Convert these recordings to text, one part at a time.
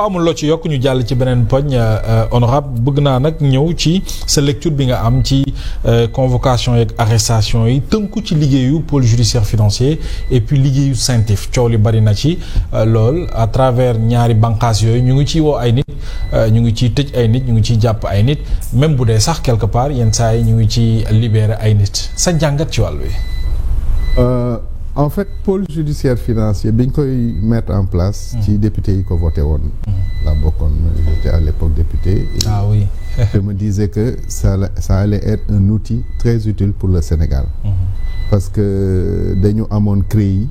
amul loo ci yokk ñu jàll ci beneen poñ honorable bëgg naa nag ñëw ci sa lecture bi nga am ci convocation yeeg arrestation yi tënku ci liggéeyu pôle judiciaire financier et puis liggéeyu CENTIF coow li bari na ci lool à travers ñaari bànqaas yooyu ñu ngi ciy woo ay nit ñu ngi ciy tëj ay nit ñu ngi ciy jàpp ay nit même bu dee sax quelque part yenn saa yi ñu ngi ciy libérer ay nit sa jàngat ci wàll wi. En fait pôle judiciaire financier bi ñu koy mettre en place. ci député yi ko voté woon. la bokkoon j'étais à l'époque député. Ah oui. Je me disais que ça allait être un outil très utile pour le Sénégal. Parce que dañu amoon CREI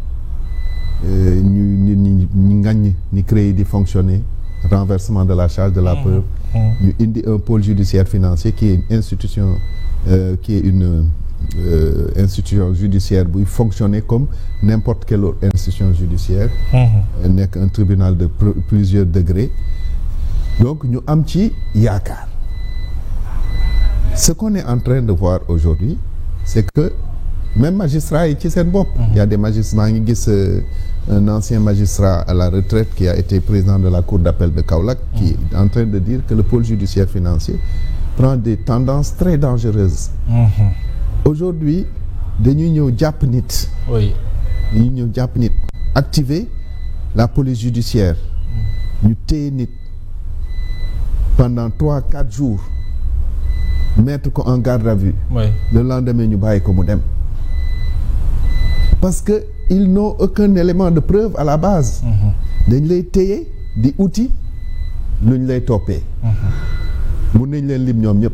ñu nit ñi ñu ŋaññ ni CREI di fonctionner renversement de la charge de la preuve. ñu indi un pôle judiciaire financier qui est une institution institution judiciaire buy fonctionner comme n'importe quelle autre institution judiciaire nekk un tribunal de plusieurs degrés donc ñu am ci yaakaar ce qu'on est en train de voir aujourd'hui c'est que même magistrats yi ci seen bopp il y a des magistrats ngi gis un ancien magistrat à la retraite qui a été président de la cour d'appel de Kaolack qui est en train de dire que le pôle judiciaire financier prend des tendances très dangereuses aujourd'hui dañuy ñëw jàpp nit. oui dañuy ñëw jàpp nit. activer la police judiciaire. ñu téye nit pendant 3-4 jours mettre ko en garde à vue. oui le lendemain ñu bàyyi ko mu dem. parce que ils n'ont aucun élément de preuve à la base. dañ lay téye di uti luñ lay toppee. mun nañ leen lim ñoom ñëpp.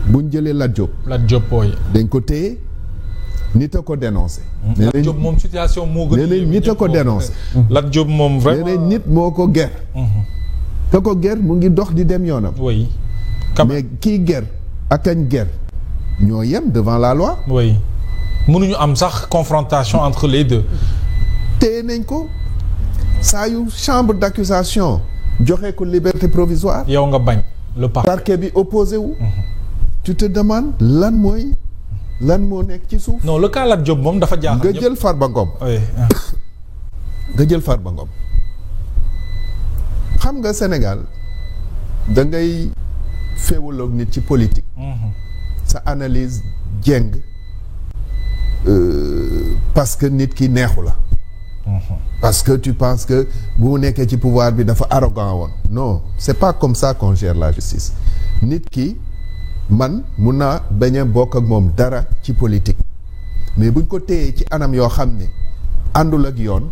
buñ jëlee Lat Diop booy. dañ ko téye nit a ko dénoncé. Lat Diop moom situation moo gën a nee nañ nit a ko dénoncé. Lat Diop moom vraiment nee nañ nit moo ko ger. ka ko ger mu ngi dox di dem yoonam. oui. mais kii ger ak kañ ger ñoo yem devant la loi. oui mënuñu am sax confrontation entre les deux. téye nañ ko saa yu chambre d'accusation joxe ko liberté provisoire. yow nga bañ le parquet bi opposé wu. tu te demandes lan moo nekk ci suuf. non le cas Lat Diop moom dafa jaaxal nga jël Farba Ngom. oui. nga jël Farba Ngom xam nga Sénégal da ngay féewaloog nit ci politique. sa analyse jeng parce que nit ki neexu la. parce que tu penses que bu mu nekkee ci pouvoir bi dafa arrogant woon. non c'est pas comme ça qu'on gère la justice nit ki. man mun naa bañ a bokk ak moom dara ci politique mais buñ ko téyee ci anam yoo xam ne àndul ak yoon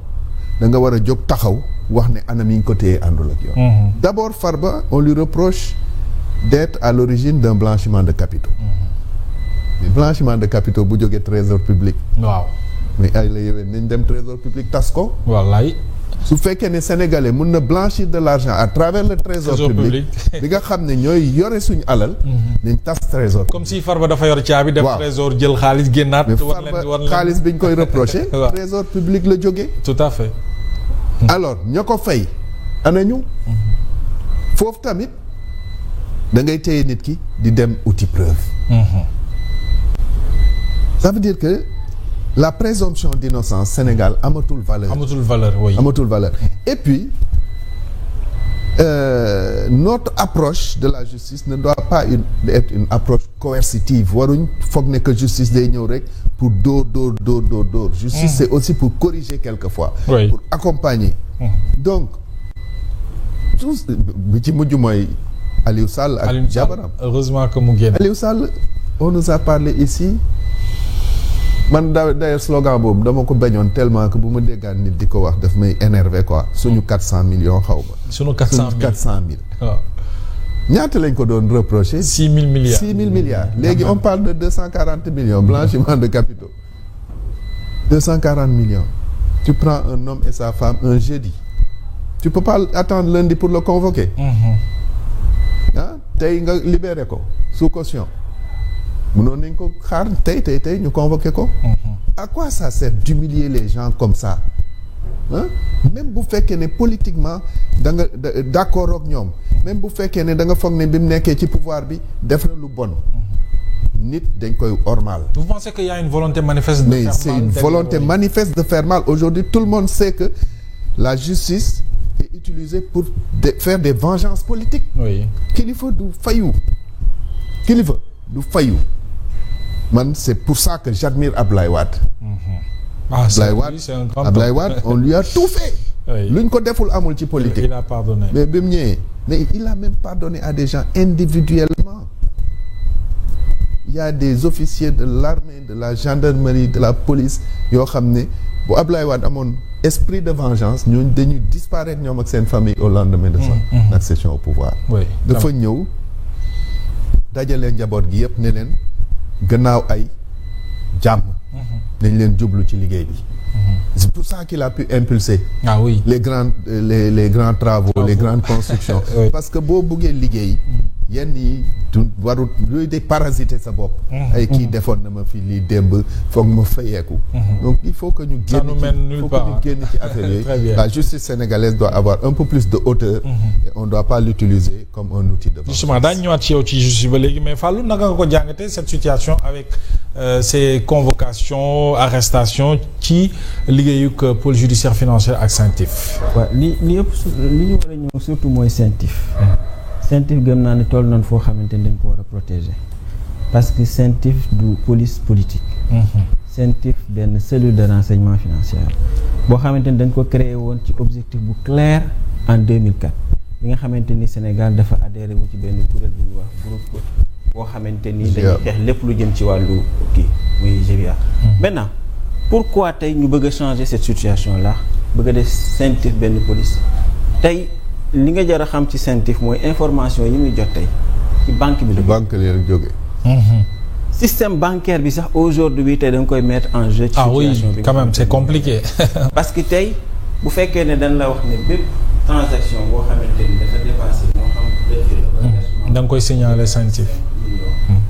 da nga war a jóg taxaw wax ne anam yi ñu ko téyee àndul ak yoon. D'abord Farba on lui reproche d'être à l'origine d'un blanchiment de capitaux. mais blanchiment de capitaux bu jógee trésor public. waaw mais ay la yowee nañ dem trésor public tas ko. wallaay. su fekkee ne sénégalais mun na blanchir de l'argent à travers le trésor public bi nga xam ne ñooy yore suñu alal. nañ tas trésor. comme si Farba dafa yor caabi. def trésor jël xaalis génnaat. mais Farba xaalis bi ñu koy reproché. trésor public la jógee. tout à fait. alors ña ko fay. anañu. foofu tamit da ngay téye nit ki di dem outil preuve. ça veut dire que. la présomption d'innocence Sénégal amatul valeur. Oui. amatul valeur et puis notre approche de la justice ne doit pas être une approche coercitive waruñ foog ne que justice day ñëw rek pour dóor. justice c'est aussi pour corriger quelquefois. Oui. pour accompagner. donc tous bi ci mujj mooy Aliou Sall ak jabaram. heureusement que mu génn. Aliou Sall on nous a parlé ici. man d'ailleurs slogan boobu dama ko bañoon tellement que bu ma déggaan nit di ko wax daf may énervé quoi suñu 400 millions xaw ma. suñu 400 000 waaw. ñaata lañ ko doon reproché. 6 000 milliards 6 000 milliards. léegi on parle de 240 millions blanchiment de capitaux. 240 millions. tu prends un homme et sa femme un jeudi. tu peux pas attendre lundi pour le convoquer. ah tey nga libéré ko sous caution. mënoon nañ ko xaar tey ñu convoqué ko. à quoi ça sert d'humilier les gens comme ça hein? Même bu fekkee ne politiquement da nga d'accord ak ñoom même bu fekkee ne da nga foog ne bi mu nekkee ci pouvoir bi def na lu bon nit dañ koy ormal. Vous pensez qu'il y a une volonté manifeste de faire mal? Mais c'est une volonté manifeste de faire mal. Aujourd'hui tout le monde sait que la justice est utilisé pour faire des vengeances politiques. Oui. Kilifa du fayu. Man, c'est pour ça que j'admire Abdoulaye Wade. Abdoulaye Wade, on lui a tout fait. Luñ ko deful amul ci politique. Il a pardonné. Mais bi mu ñëwee, mais il a même pardonné à des gens individuellement. Il y a des officiers de l'armée, de la gendarmerie, de la police yoo xam ne bu Abdoulaye Wade amoon esprit de vengeance ñooñu dañuy disparaître ñoom ak seen famille au lendemain de son accession au pouvoir. dafa ñëw dajale njaboot gi yëpp ne leen gannaaw ay jàmm. nañ leen jublu ci liggéey bi. C'est pour ça qu'il a pu impulser. Les grands travaux, les grandes constructions. Parce que boo buggee liggéey yenn yi du warut yooyu de parasiter sa bopp. ay kii defoon na ma fi lii démb foog ma fayeeku. Donc il faut que ñu génn ci affaire yooyu. La justice sénégalaise doit avoir un peu plus de hauteur. Et on doit pas l'utiliser comme un outil de vengeance. Justement daañu ñëwaat ci yow ci justice ba léegi mais Fallou naka nga ko jàngatee cette situation avec ces convocations arrestations ci liggéeyu pôle judiciaire financier ak CENTIF. waaw li ëpp li ñu war a ñëw surtout mooy CENTIF. CENTIF gëm naa ne toll nañ foo xamante ni dañ ko war a protéger parce que CENTIF du police politique. CENTIF benn cellule de renseignement financier boo xamante ni dañ ko créé woon ci objectif bu clair en 2004 bi nga xamante ni Sénégal dafa adhéré wu ci benn kuréel bu ñuy wax groupe boo xamante ni dañuy xeex lépp lu jëm ci wàllu kii muy GIA. Maintenant pourquoi tey ñu bëgg a changer cette situation là bëgg a def CENTIF benn police tey. li nga jar a xam ci CENTIF mooy information yi muy jot tey ci banque bi la. banque la jóge. système bancaire bi sax aujourd'hui tey da nga koy mettre en jeu. ci situation bi quand même c'est compliqué. parce que tey bu fekkee ne dañ la wax ne bépp transaction boo xamante ni dafa dépassé moo xam. da nga koy signaler CENTIF.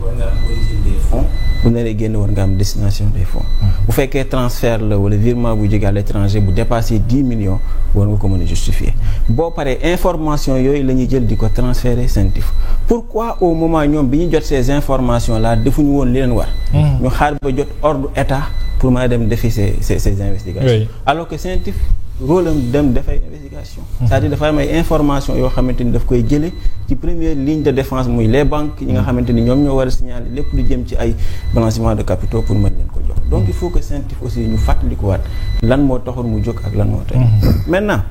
war nga am origine des fonds. bu naree génn war nga am destination des fonds. bu fekkee transfert la wala virement bu jóge à l'étranger bu dépassé 10 millions war nga ko mën a justifier boo paree information yooyu la ñuy jël di ko transférer CENTIF pourquoi au moment ñoom bi ñu jot ces informations là defuñu woon li leen war. ñu xaar ba jot ordre état pour mën a dem defi ces investigations. alors que CENTIF rôle am dem dafay investigation. c'est-à-dire dafa am ay information yoo xamante ni daf koy jëlee ci première ligne de défense muy les banques yi nga xamante ni ñoom ñoo war a signaler lépp lu jëm ci ay blanchiment de capitaux pour mën leen ko jox. donc il faut que CENTIF aussi ñu fàttalikuwaat lan moo taxoon mu jóg ak lan moo tey. maintenant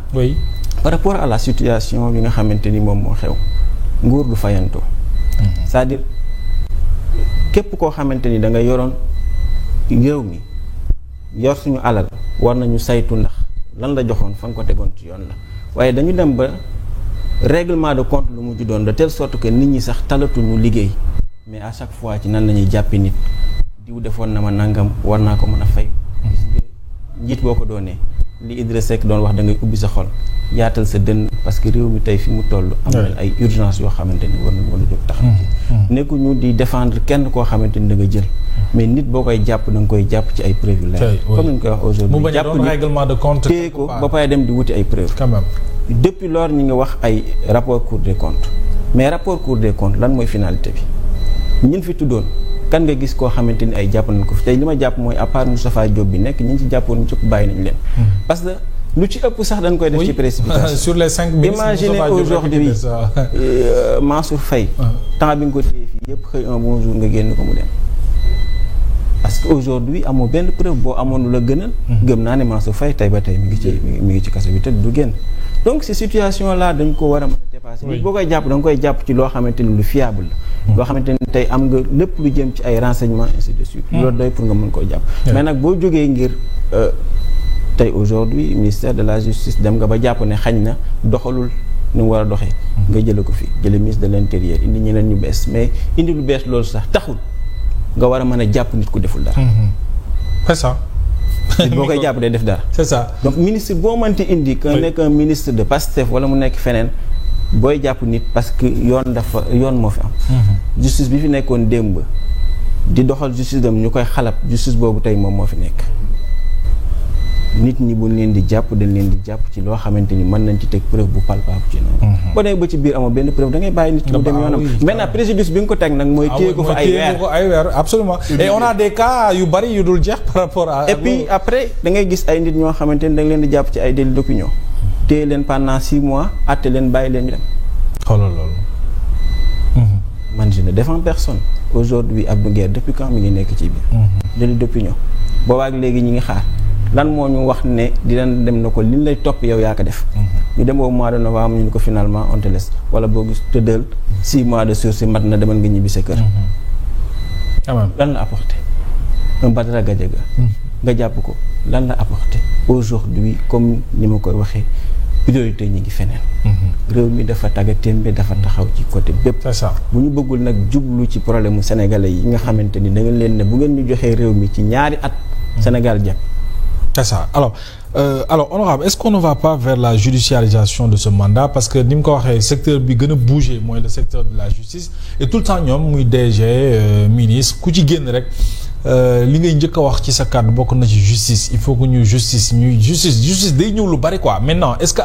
par rapport à la situation bi nga xamante ni moom moo xew nguur du fayantoo. c'est-à-dire képp koo xamante ni da nga yoroon réew mi yor suñu alal war nañu saytu ndax lan la joxoon fa nga ko tegoon ci yoon la waaye dañu dem ba règlement de compte lu mujj doon de telle sorte que nit ñi sax talatuñu liggéey mais à chaque fois ci nan la ñuy jàppe nit diw defoon na ma nangam war naa ko mën a fay. njiit boo ko doonee li Idrissa Seck doon wax da ngay ubbi sa xol yaatal sa dënn parce que réew mi tey fi mu toll. am na ay urgence yoo xamante ni war nañu mën a jóg taxaw ci. nekkuñu di défendre kenn koo xamante ni da nga jël. mais nit boo koy jàpp da nga koy jàpp ci ay preuves yu leer. comme ni ñu koy wax aujourd'hui mu bañ a doon règlement de compte téye ko ba pare dem di wuti ay preuves. quand même depuis lors ñu ngi wax ay rapport Cour des comptes mais rapport Cour des comptes lan mooy finalité bi ñun fi tuddoon kan nga gis koo xamante ni ay jàpp nañ ko fi tey li ma jàpp mooy à part Moustapha Diop bi nekk ñi ci jàppoon ñu ci bàyyi nañ leen. parce que lu ci ëpp sax dañ koy def ci précipitation. sur les 5 ministres imaginez aujourd'hui Mansour Faye temps bi nga ko téye fii yëpp xëy un bon jour nga génn ko mu dem. parce que aujourd'hui amoo benn preuve boo amoon lu la gënal. gëm naa ne Mansour Faye tey ba tey mi ngi ci kaso bi te du génn. donc ces situations là dañ ko war a mën a dépasser. boo koy jàpp da nga koy jàpp ci loo xamante ni lu fiable la. loo xamante ni tey am nga lépp lu jëm ci ay renseignements ainsi de suite. loolu doy pour nga mën koo jàpp. mais nag boo jógee ngir tey aujourd'hui ministère de la justice dem nga ba jàpp ne xañ na doxalul ni mu war a doxee. nga jële ko fi jële ministre de l'intérieur indi ñeneen ñu bees mais indi lu bees loolu sax taxul nga war a mën a jàpp nit ku deful dara. c'est ça. boo koy jàpp day def dara. c'est ça donc ministre boo mënti indi. que nekk un ministre de Pastef wala mu nekk feneen booy jàpp nit parce que yoon moo fi am. justice bi fi nekkoon démb di doxal justice dem ñu koy xalab justice boobu tey moom moo fi nekk. nit ñi buñ leen di jàpp dañ leen di jàpp ci loo xamante ni mën nañ ci teg preuve bu palpable ci noonu. boo demee ba ci biir amoo benn preuve da ngay bàyyi nit ki mu dem yoonam. maintenant préjudice bi nga ko teg nag mooy téye ko fa ay weer absolument et on a des cas yu bari yu dul jeex par rapport à. et puis après da ngay gis ay nit ñoo xamante ni da nga leen di jàpp ci ay délit d'opinion téye leen pendant 6 mois àtte leen bàyyi leen ñu dem. xoolal loolu. man je ne défends personne aujourd'hui Abdou Nguer depuis quand mi ngi nekk ci biir. délit d'opinion boobaak léegi ñi ngi xaar lan moo ñu wax ne dinañ dem na ko li lay topp yow yaa ko def. ñu dem au mois de novembre ñu ne ko finalement on te laisse wala boo gis tëddal 6 mois de sursis mat na demal nga ñibbi sa kër. lan la apporté un Badara Gadiaga nga jàpp ko lan la apporté aujourd'hui comme ni ma koy waxee priorité ñi ngi feneen. réew mi dafa tagga témbe dafa taxaw ci côté bépp. c'est ça bu ñu bëggul nag jublu ci problème mu sénégalais yi nga xamante ni da ngeen leen ne bu ngeen ñu joxee réew mi ci ñaari at. Sénégal jàpp. c'est ça alors honorable est-ce qu'on ne va pas vers la judiciarisation de ce mandat parce que ni mu ko waxee secteur bi gën a bouger mooy le secteur de la justice et tout le temps ñoom muy DG ministre ku ci génn rek li ngay njëkk a wax ci sa kàddu bokk na ci justice il faut que ñu justice day ñëw lu bari quoi maintenant est-ce que